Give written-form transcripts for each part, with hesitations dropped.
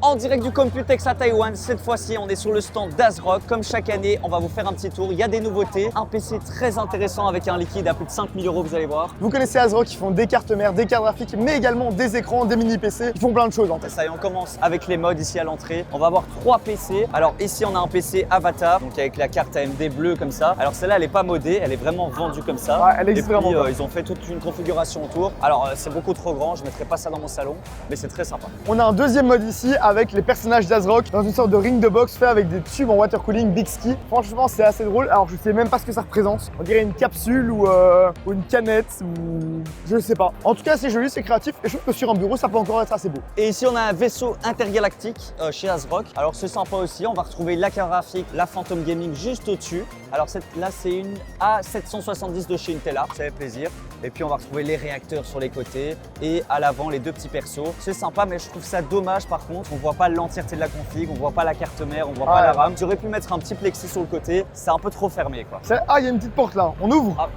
En direct du Computex à Taïwan, cette fois-ci on est sur le stand d'ASRock. Comme chaque année, on va vous faire un petit tour. Il y a des nouveautés, un PC très intéressant avec un liquide à plus de 5000 €, vous allez voir. Vous connaissez ASRock, ils font des cartes mères, des cartes graphiques, mais également des écrans, des mini PC. Ils font plein de choses en fait. Ça y est, on commence avec les modes ici à l'entrée. On va avoir 3 PC. Alors ici on a un PC Avatar, donc avec la carte AMD bleue comme ça. Alors celle-là elle n'est pas modée, elle est vraiment vendue comme ça. Ouais, elle existe et puis, vraiment pas. Ils ont fait toute une configuration autour. Alors c'est beaucoup trop grand, je ne mettrai pas ça dans mon salon, mais c'est très sympa. On a un deuxième mode ici avec les personnages d'ASRock dans une sorte de ring de boxe fait avec des tubes en water cooling Big Ski. Franchement, c'est assez drôle. Alors, je sais même pas ce que ça représente. On dirait une capsule ou une canette ou je sais pas. En tout cas, c'est joli, c'est créatif et je trouve que sur un bureau, ça peut encore être assez beau. Et ici, on a un vaisseau intergalactique chez ASRock. Alors, c'est sympa aussi. On va retrouver la carte graphique, la Phantom Gaming juste au-dessus. Alors, là, c'est une A770 de chez Intel. Ça fait plaisir. Et puis, on va retrouver les réacteurs sur les côtés et à l'avant, les deux petits persos. C'est sympa, mais je trouve ça dommage par contre. On voit pas l'entièreté de la config, on voit pas la carte mère, on voit pas la RAM. J'aurais pu mettre un petit plexi sur le côté. C'est un peu trop fermé, quoi. Ah, il y a une petite porte là. On ouvre. Ah.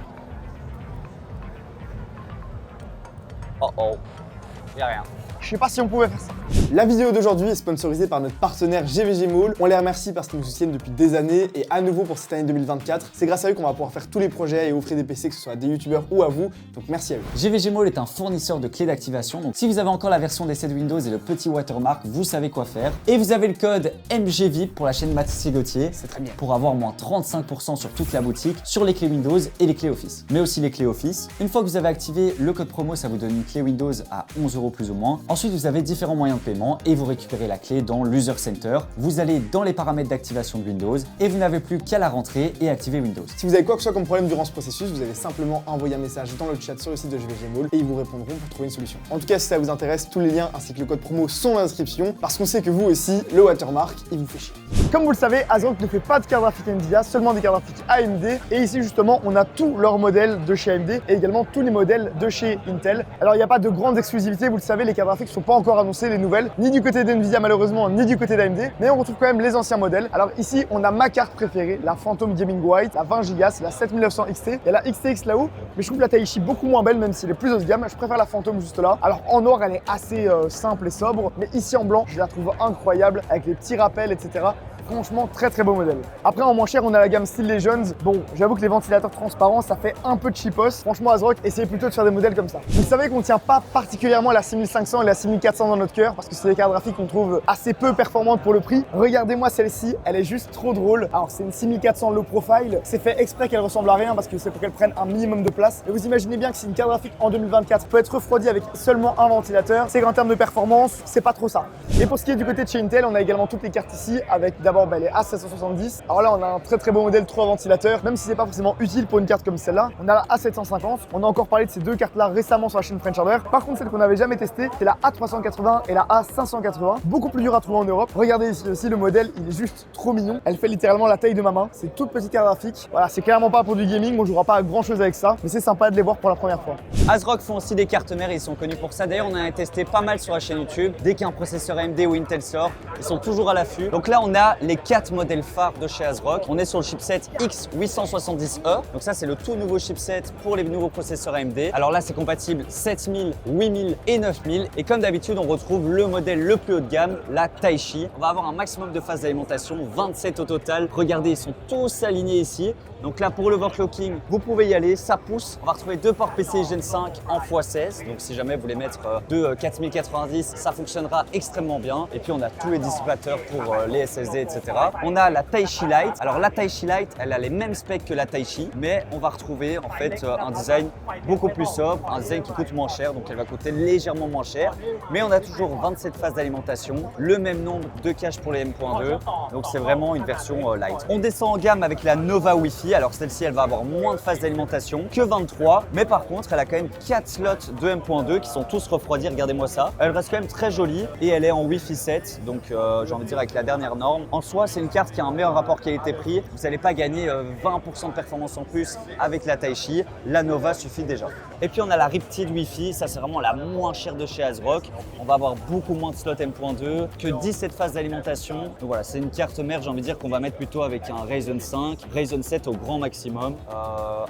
Oh oh, y a rien. Je sais pas si on pouvait faire ça. La vidéo d'aujourd'hui est sponsorisée par notre partenaire GVG Mall. On les remercie parce qu'ils nous soutiennent depuis des années et à nouveau pour cette année 2024. C'est grâce à eux qu'on va pouvoir faire tous les projets et offrir des PC, que ce soit à des youtubeurs ou à vous. Donc merci à eux. GVG Mall est un fournisseur de clés d'activation. Donc si vous avez encore la version d'essai de Windows et le petit watermark, vous savez quoi faire. Et vous avez le code MGVIP pour la chaîne Mathis Gauthier. C'est très bien. Pour avoir moins 35% sur toute la boutique, sur les clés Windows et les clés Office. Mais aussi les clés Office. Une fois que vous avez activé le code promo, ça vous donne une clé Windows à 11 € plus ou moins. Ensuite, vous avez différents moyens de paiement et vous récupérez la clé dans l'User Center. Vous allez dans les paramètres d'activation de Windows et vous n'avez plus qu'à la rentrer et activer Windows. Si vous avez quoi que ce soit comme problème durant ce processus, vous avez simplement envoyé un message dans le chat sur le site de GVG Mall et ils vous répondront pour trouver une solution. En tout cas, si ça vous intéresse, tous les liens ainsi que le code promo sont dans la description parce qu'on sait que vous aussi, le watermark, il vous fait chier. Comme vous le savez, ASRock ne fait pas de carte graphique Nvidia, seulement des cartes graphiques AMD. Et ici, justement, on a tous leurs modèles de chez AMD et également tous les modèles de chez Intel. Alors, il n'y a pas de grande exclusivité, vous le savez, les cartes graphiques ne sont pas encore annoncées, les nouvelles, ni du côté d'Nvidia malheureusement, ni du côté d'AMD. Mais on retrouve quand même les anciens modèles. Alors ici, on a ma carte préférée, la Phantom Gaming White, la 20 Go, c'est la 7900 XT. Il y a la XTX là-haut, mais je trouve la Taichi beaucoup moins belle, même si elle est plus haut de gamme. Je préfère la Phantom juste là. Alors en noir, elle est assez simple et sobre, mais ici en blanc, je la trouve incroyable avec les petits rappels, etc. Franchement, très très beau modèle. Après, en moins cher, on a la gamme Steel Legends. Bon, j'avoue que les ventilateurs transparents, ça fait un peu cheapos. Franchement, ASRock, essayez plutôt de faire des modèles comme ça. Vous savez qu'on ne tient pas particulièrement la 6500 et la 6400 dans notre cœur parce que c'est des cartes graphiques qu'on trouve assez peu performantes pour le prix. Regardez-moi celle-ci, elle est juste trop drôle. Alors, c'est une 6400 low profile. C'est fait exprès qu'elle ressemble à rien parce que c'est pour qu'elle prenne un minimum de place. Et vous imaginez bien que si une carte graphique en 2024 peut être refroidie avec seulement un ventilateur, c'est qu'en termes de performance, c'est pas trop ça. Et pour ce qui est du côté de chez Intel, on a également toutes les cartes ici avec d'abord les A770. Alors là, on a un très très beau modèle 3 ventilateurs, même si c'est pas forcément utile pour une carte comme celle-là. On a la A750. On a encore parlé de ces deux cartes-là récemment sur la chaîne French Hardware. Par contre, celle qu'on n'avait jamais testée, c'est la A380 et la A580. Beaucoup plus dur à trouver en Europe. Regardez ici aussi, le modèle, il est juste trop mignon. Elle fait littéralement la taille de ma main. C'est toute petite carte graphique. Voilà, c'est clairement pas pour du gaming. On jouera pas à grand chose avec ça, mais c'est sympa de les voir pour la première fois. ASRock font aussi des cartes mères et ils sont connus pour ça. D'ailleurs, on en a testé pas mal sur la chaîne YouTube. Dès qu'un processeur AMD ou Intel sort, ils sont toujours à l'affût. Donc là, on a les 4 modèles phares de chez ASRock. On est sur le chipset X870E. Donc ça, c'est le tout nouveau chipset pour les nouveaux processeurs AMD. Alors là, c'est compatible 7000, 8000 et 9000. Et comme d'habitude, on retrouve le modèle le plus haut de gamme, la Taichi. On va avoir un maximum de phases d'alimentation, 27 au total. Regardez, ils sont tous alignés ici. Donc là, pour l'overclocking, vous pouvez y aller, ça pousse. On va retrouver deux ports PCIe Gen 5 en x16. Donc si jamais vous voulez mettre deux 4090, ça fonctionnera extrêmement bien. Et puis on a tous les dissipateurs pour les SSD, etc. On a la Taichi Lite. Alors la Taichi Lite, elle a les mêmes specs que la Taichi, mais on va retrouver en fait un design beaucoup plus sobre, un design qui coûte moins cher, donc elle va coûter légèrement moins cher. Mais on a toujours 27 phases d'alimentation, le même nombre de caches pour les M.2, donc c'est vraiment une version light. On descend en gamme avec la Nova Wi-Fi. Alors celle-ci, elle va avoir moins de phases d'alimentation que 23, mais par contre, elle a quand même 4 slots de M.2 qui sont tous refroidis. Regardez-moi ça. Elle reste quand même très jolie et elle est en Wi-Fi 7, donc j'ai envie de dire avec la dernière norme. En en soi, c'est une carte qui a un meilleur rapport qualité-prix. Vous n'allez pas gagner 20% de performance en plus avec la Taichi. La Nova suffit déjà. Et puis on a la Riptide Wi-Fi, ça c'est vraiment la moins chère de chez ASRock. On va avoir beaucoup moins de slots M.2, que 17 phases d'alimentation. Donc voilà, c'est une carte mère, j'ai envie de dire qu'on va mettre plutôt avec un Ryzen 5, Ryzen 7 au grand maximum.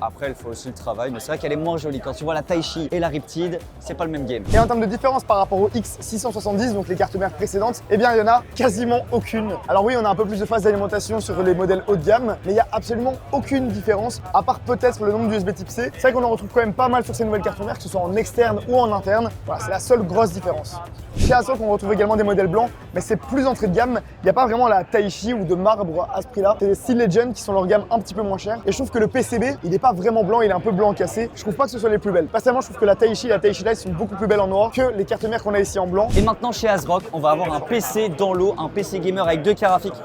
Après, il faut aussi le travail, mais c'est vrai qu'elle est moins jolie. Quand tu vois la Taichi et la Riptide, c'est pas le même game. Et en termes de différence par rapport au X670, donc les cartes mères précédentes, eh bien il y en a quasiment aucune. Alors oui, on a un peu plus de phases d'alimentation sur les modèles haut de gamme, mais il n'y a absolument aucune différence, à part peut-être le nombre d'USB type C. C'est vrai qu'on en retrouve quand même pas mal sur ces nouvelles cartes mères, que ce soit en externe ou en interne. Voilà, c'est la seule grosse différence. Chez ASRock, on retrouve également des modèles blancs, mais c'est plus entrée de gamme. Il n'y a pas vraiment la Taichi ou de marbre à ce prix-là. C'est les Steel Legend qui sont leur gamme un petit peu moins chère. Et je trouve que le PCB, il n'est pas vraiment blanc, il est un peu blanc cassé. Je trouve pas que ce soit les plus belles. Personnellement, je trouve que la Taichi et la Taichi Lite sont beaucoup plus belles en noir que les cartes mères qu'on a ici en blanc. Et maintenant chez ASRock, on va avoir un PC dans l'eau, un PC gamer avec 2 cartes graphiques.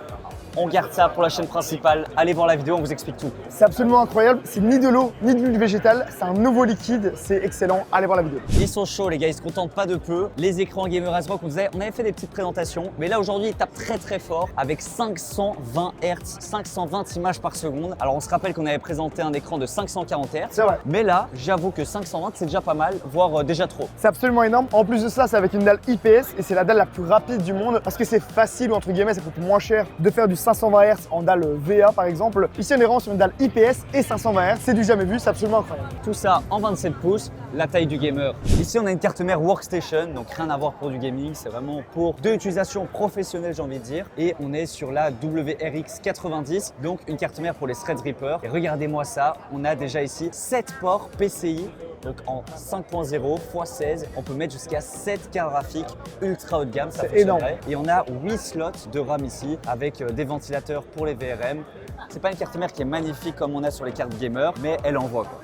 On garde ça pour la chaîne principale. Allez voir la vidéo, on vous explique tout. C'est absolument incroyable. C'est ni de l'eau, ni de l'huile végétale. C'est un nouveau liquide. C'est excellent. Allez voir la vidéo. Ils sont chauds les gars, ils se contentent pas de peu. Les écrans gamer ASRock, on avait fait des petites présentations, mais là aujourd'hui ils tapent très très fort avec 520 Hz, 520 images par seconde. Alors on se rappelle qu'on avait présenté un écran de 540 Hz. C'est vrai. Mais là, j'avoue que 520 c'est déjà pas mal, voire déjà trop. C'est absolument énorme. En plus de ça, c'est avec une dalle IPS et c'est la dalle la plus rapide du monde parce que c'est facile ou entre guillemets, ça coûte moins cher de faire du 520 Hz en dalle VA par exemple. Ici, on est vraiment sur une dalle IPS et 520 Hz. C'est du jamais vu, c'est absolument incroyable. Tout ça en 27 pouces, la taille du gamer. Ici, on a une carte mère Workstation, donc rien à voir pour du gaming. C'est vraiment pour de l'utilisation professionnelle, j'ai envie de dire. Et on est sur la WRX 90, donc une carte mère pour les Threadripper. Et regardez-moi ça, on a déjà ici 7 ports PCI. Donc en 5.0 x 16, on peut mettre jusqu'à 7 cartes graphiques ultra haut de gamme. C'est énorme. Et on a 8 slots de RAM ici avec des ventilateurs pour les VRM. C'est pas une carte mère qui est magnifique comme on a sur les cartes gamer, mais elle envoie quoi.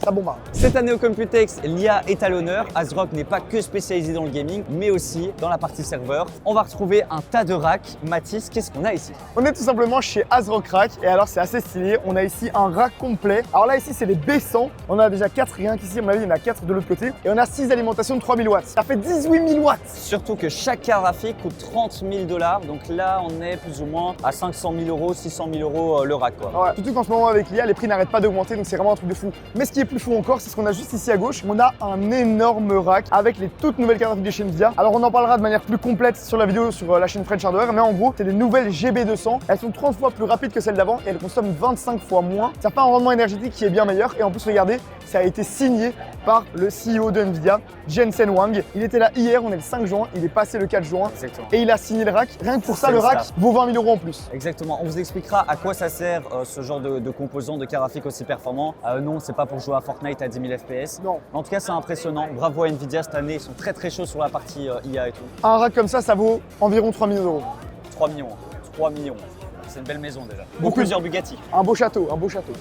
Ça bombarde. Cette année au Computex, l'IA est à l'honneur. ASRock n'est pas que spécialisé dans le gaming, mais aussi dans la partie serveur. On va retrouver un tas de racks. Mathis, qu'est-ce qu'on a ici? On est tout simplement chez ASRock Rack et alors c'est assez stylé. On a ici un rack complet. Alors là ici c'est les B100. On a déjà 4 rien qu'ici, à mon avis il y en a 4 de l'autre côté. Et on a 6 alimentations de 3000 watts. Ça fait 18 000 watts. Surtout que chaque carte graphique coûte 30 000 $. Donc là on est plus ou moins à 500 000 €, 600 000 € le rack quoi. Ouais, surtout qu'en ce moment avec l'IA, les prix n'arrêtent pas d'augmenter, donc c'est vraiment un truc de fou. Mais ce qui est plus fou encore, c'est ce qu'on a juste ici à gauche. On a un énorme rack avec les toutes nouvelles cartes graphiques de chez Nvidia. Alors on en parlera de manière plus complète sur la vidéo sur la chaîne French Hardware, mais en gros, c'est des nouvelles GB200. Elles sont 30 fois plus rapides que celles d'avant et elles consomment 25 fois moins. Ça fait un rendement énergétique qui est bien meilleur. Et en plus, regardez, ça a été signé par le CEO de Nvidia, Jensen Huang. Il était là hier, on est le 5 juin, il est passé le 4 juin. Exactement. Et il a signé le rack. Rien que pour ça, C'est le rack ça. vaut 20 000 € en plus. Exactement, on vous expliquera à quoi ça sert ce genre de composants, de cartes graphiques aussi performants. Non, c'est pas pour jouer à Fortnite à 10 000 FPS. Non. En tout cas, c'est impressionnant. Bravo à Nvidia cette année, ils sont très très chauds sur la partie IA et tout. Un rack comme ça vaut environ 3 millions €. 3 millions. 3 millions. C'est une belle maison déjà. Ou Beaucoup. plusieurs Bugatti. Un beau château, un beau château.